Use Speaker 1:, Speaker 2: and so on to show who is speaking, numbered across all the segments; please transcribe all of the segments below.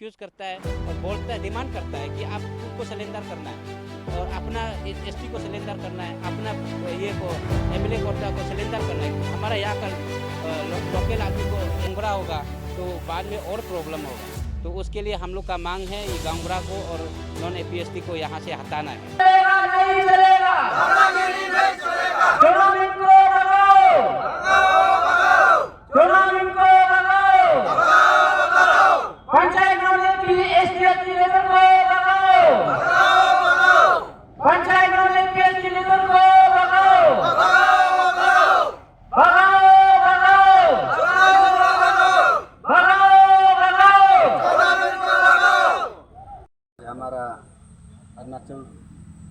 Speaker 1: Accused करता है और बोलता है, डिमांड करता है कि आप खुद को सरेंडर करना है और अपना एसटी को सरेंडर करना है, अपना ये को एमएलए कोटा को सरेंडर करना है। हमारा यहाँ का लोकल आदमी को गुमराह होगा तो बाद में और प्रॉब्लम होगा। तो उसके लिए हम लोग का मांग है ये गुमराह को और नॉन एपीएसटी को यहाँ से हटाना है।
Speaker 2: नहीं चलेगा, नहीं चलेगा। चुनाव इनको भगाओ, चुनाव इनको भगाओ। पंचायत की एसटी लेवल को भगाओ, पंचायत की एसटी लेवल को भगाओ, भगाओ, भगाओ, भगाओ।
Speaker 3: हमारा अरुणाचल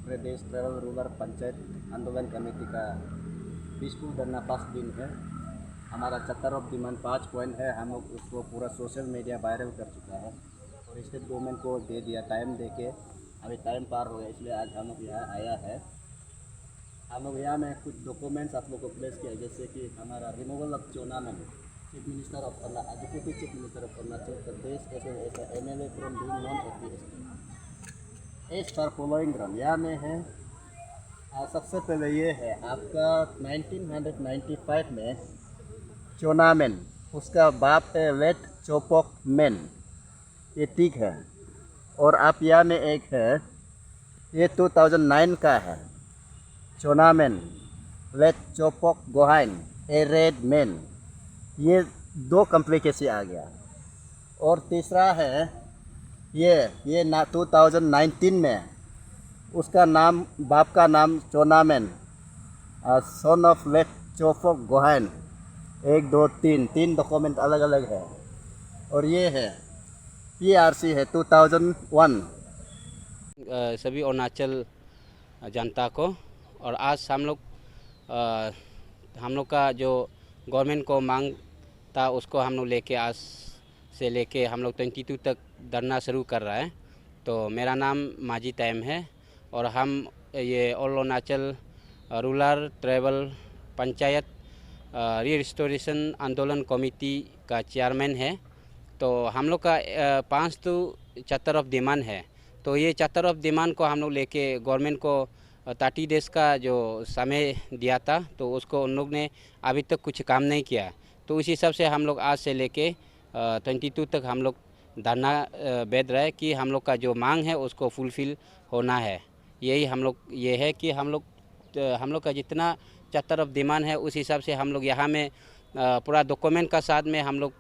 Speaker 3: प्रदेश ट्राइबल रूरल पंचायत आंदोलन कमेटी का पीसफुल धरना 5 दिन है। हमारा चैप्टर ऑफ डिमांड 5 पॉइंट है। हम लोग उसको पूरा सोशल मीडिया वायरल कर चुका है और स्टेट गवर्नमेंट को दे दिया टाइम दे के। अभी टाइम पार हो गया, इसलिए आज हम लोग यहाँ आया है। हम लोग यहाँ में कुछ डॉक्यूमेंट्स आप लोग को प्लेस किया, जैसे कि हमारा रिमूवल ऑफ चोनामेंट chief minister of deputy chief minister of Arunachal Pradesh as MLA from being non APST as for following ground. यहाँ में है सबसे पहले ये है आपका 1995 में चोनामेन, उसका बाप है लेट चोपोक मेन, ये ठीक है। और आप यहाँ में एक है ये 2009 का है चोनामेन लेट चोपोक गोहाइन ए रेड मैन, ये 2 कॉम्प्लिकेशन आ गया। और तीसरा है ये ना 2019 में उसका नाम बाप का नाम चोनामेन सन ऑफ लेट चोपोक गोहाइन 1 2 3 डॉक्यूमेंट अलग अलग है। और ये है पीआरसी है 2001।
Speaker 1: सभी अरुणाचल जनता को और आज हम लोग का जो गवर्नमेंट को मांग था उसको हम लोग लेके आज से लेके हम लोग 22 तक धरना शुरू कर रहा है। तो मेरा नाम माजी टाइम है और हम ये all Arunachal rural tribal panchayat restoration आंदोलन कमेटी का चेयरमैन है। तो हम लोग का 5 तो चैप्टर ऑफ डिमांड है। तो ये चैप्टर ऑफ डिमांड को हम लोग लेके गवर्नमेंट को 30 डेज का जो समय दिया था, तो उसको उन लोग ने अभी तक कुछ काम नहीं किया। तो उस हिसाब से हम लोग आज से लेके 22 तक हम लोग धरना बैठ रहे कि हम लोग का जो मांग है उसको फुलफिल होना है। यही हम लोग ये है कि हम लोग का जितना चैप्टर ऑफ डिमांड है उस हिसाब से हम लोग यहाँ में पूरा डॉक्यूमेंट का साथ में हम लोग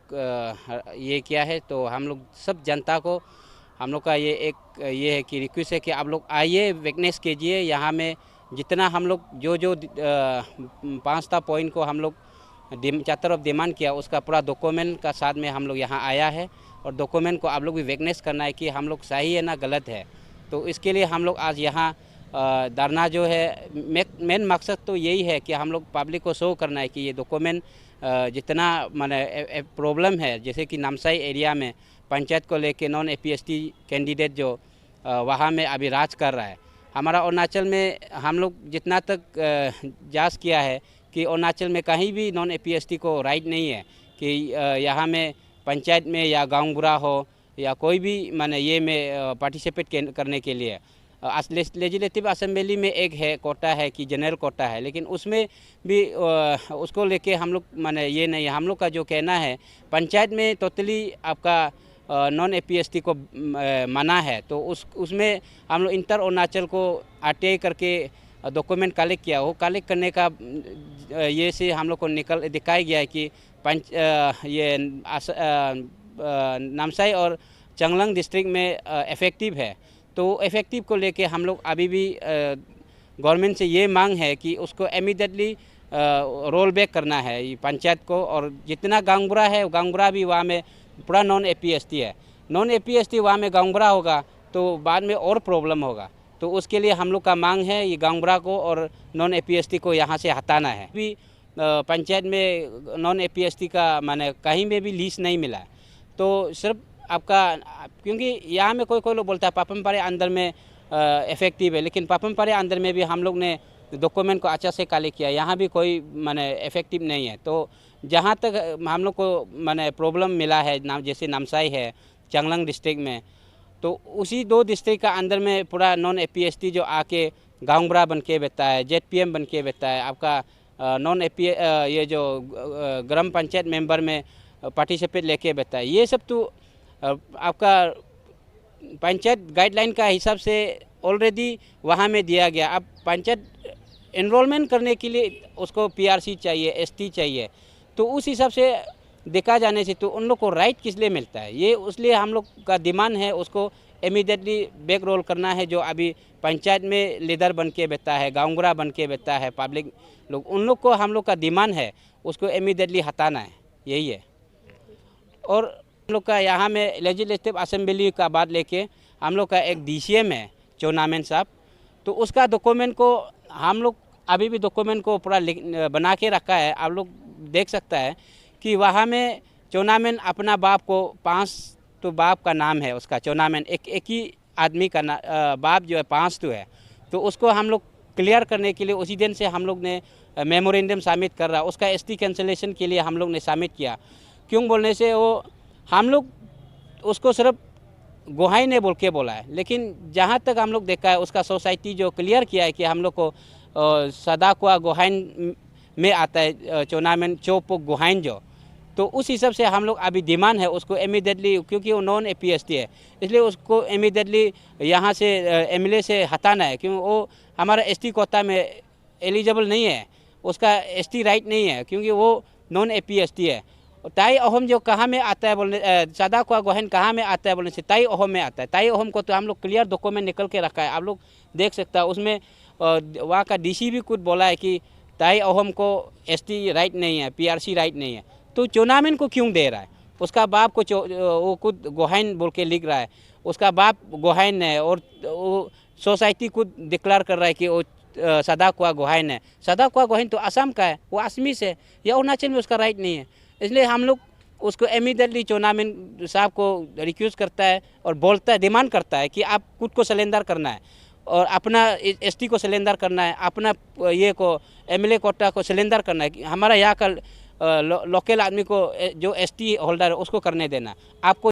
Speaker 1: ये किया है। तो हम लोग सब जनता को हम लोग का ये है कि रिक्वेस्ट है कि आप लोग आइए, विटनेस कीजिए। यहाँ में जितना हम लोग जो 5 पॉइंट को हम लोग चैप्टर ऑफ डिमांड किया उसका पूरा डॉक्यूमेंट का साथ में हम लोग यहाँ आया है। और डॉक्यूमेंट को आप लोग भी विटनेस करना है कि हम लोग सही है ना गलत है। तो इसके लिए हम लोग आज यहाँ धरना जो है मेन मकसद तो यही है कि हम लोग पब्लिक को शो करना है कि ये डॉक्यूमेंट जितना माने प्रॉब्लम है, जैसे कि नामसाई एरिया में पंचायत को लेके नॉन एपीएसटी कैंडिडेट जो वहाँ में अभी राज कर रहा है। हमारा अरुणाचल में हम लोग जितना तक जांच किया है कि अरुणाचल में कहीं भी नॉन एपीएसटी को राइट नहीं है कि यहाँ में पंचायत में या गाँव बुरा हो या कोई भी माने ये में पार्टिसिपेट करने के लिए। लेजिस्लेटिव असेंबली में एक है कोटा है कि जनरल कोटा है, लेकिन उसमें भी उसको लेके हम लोग माने ये नहीं, हम लोग का जो कहना है पंचायत में टोटली आपका नॉन एपीएसटी को मना है। तो उसमें हम लोग इंटर अरुणाचल को आरटीआई करके डॉक्यूमेंट कलेक्ट किया। वो कलेक्ट करने का ये से हम लोग को दिखाया गया है कि ये नामसाई और चंगलंग डिस्ट्रिक्ट में इफेक्टिव है। तो इफेक्टिव को लेके हम लोग अभी भी गवर्नमेंट से ये मांग है कि उसको इमीडिएटली रोल बैक करना है ये पंचायत को। और जितना गांगुरा है गांगुरा भी वहाँ में पूरा नॉन एपीएसटी है। नॉन एपीएसटी वहाँ में गांगुरा होगा तो बाद में और प्रॉब्लम होगा। तो उसके लिए हम लोग का मांग है ये गांगुरा को और नॉन एपीएसटी को यहाँ से हटाना है। भी पंचायत में नॉन एपीएसटी का माने कहीं में भी लीज नहीं मिला। तो सिर्फ आपका क्योंकि यहाँ में कोई लोग बोलता है पापमपारे अंदर में इफेक्टिव है, लेकिन पापमपारे अंदर में भी हम लोग ने डॉक्यूमेंट को अच्छा से कलेक्ट किया, यहाँ भी कोई माने इफेक्टिव नहीं है। तो जहाँ तक हम लोग को माने प्रॉब्लम मिला है जैसे नामसाई है चांगलांग डिस्ट्रिक्ट में। तो उसी 2 डिस्ट्रिक्ट का अंदर में पूरा नॉन APST जो आके गांवबड़ा बन के बैठता है, ZPM बन के बैठता है, आपका नॉन AP ये जो ग्राम पंचायत मेंबर में पार्टिसिपेट लेके बैठता है। ये सब तो आपका पंचायत गाइडलाइन का हिसाब से ऑलरेडी वहाँ में दिया गया। अब पंचायत एनरोलमेंट करने के लिए उसको PRC चाहिए, ST चाहिए, तो उस हिसाब से देखा जाने से तो उन लोग को राइट किस लिए मिलता है, ये उसलिए हम लोग का डिमांड है उसको इमीडिएटली बैक रोल करना है। जो अभी पंचायत में लीडर बन के बैठता है, गांवबड़ा बन के बैठता है, पब्लिक लोग, उन लोग को हम लोग का डिमांड है उसको इमीडिएटली हटाना है, यही है। और हम लोग का यहाँ में लेजिस्लेटिव असेंबली का बात लेके हम लोग का एक DCM है चौनामेन साहब, तो उसका डॉक्यूमेंट को हम लोग अभी भी डॉक्यूमेंट को पूरा बना के रखा है। आप लोग देख सकता है कि वहाँ में चौनामेन अपना बाप को 5 तो बाप का नाम है उसका चौनामेन, एक ही आदमी का बाप जो है 5 तो है, तो उसको हम लोग क्लियर करने के लिए उसी दिन से हम लोग ने मेमोरेंडम सबमिट कर रहा। उसका ST कैंसलेशन के लिए हम लोग ने सबमिट किया। क्यों बोलने से वो हम लोग उसको सिर्फ गुहाई ने बोल के बोला है, लेकिन जहाँ तक हम लोग देखा है उसका सोसाइटी जो क्लियर किया है कि हम लोग को सदाकुआ गुहाइन में आता है चौनामेन चौपो गुहाइन जो, तो उस हिसाब से हम लोग अभी डिमांड है उसको इमीडिएटली, क्योंकि वो नॉन APST है इसलिए उसको इमीडिएटली यहाँ से MLA से हटाना है। क्यों वो हमारा ST कोटा में एलिजिबल नहीं है, उसका ST राइट नहीं है क्योंकि वो नॉन APST है। ताई अहम जो कहाँ में आता है बोलने, सदाकुआ गुहाइन कहाँ में आता है बोलने से ताई अहम में आता है। ताई अहम को तो हम लोग क्लियर डॉक्यूमेंट निकल के रखा है, आप लोग देख सकता है। उसमें वहाँ का DC भी खुद बोला है कि ताई अहम को ST राइट नहीं है, PRC राइट नहीं है, तो चौनामेन को क्यों दे रहा है? उसका बाप को वो खुद गुहाइन बोल के लिख रहा है, उसका बाप गुहाइन है और वो सोसाइटी खुद डिक्लेयर कर रहा है कि वो सदाकुआ गुहाइन है। सदाकुआ गुहाइन तो असम का है, वो असमीस है, या अरुणाचल में उसका राइट नहीं है। इसलिए हम लोग उसको इमीडिएटली चौनामेन साहब को रिक्वेस्ट करता है और बोलता है, डिमांड करता है कि आप खुद को सरेंडर करना है और अपना ST को सरेंडर करना है, अपना ये को MLA कोटा को सरेंडर करना है। हमारा यहाँ का लोकल आदमी को जो ST होल्डर है उसको करने देना। आपको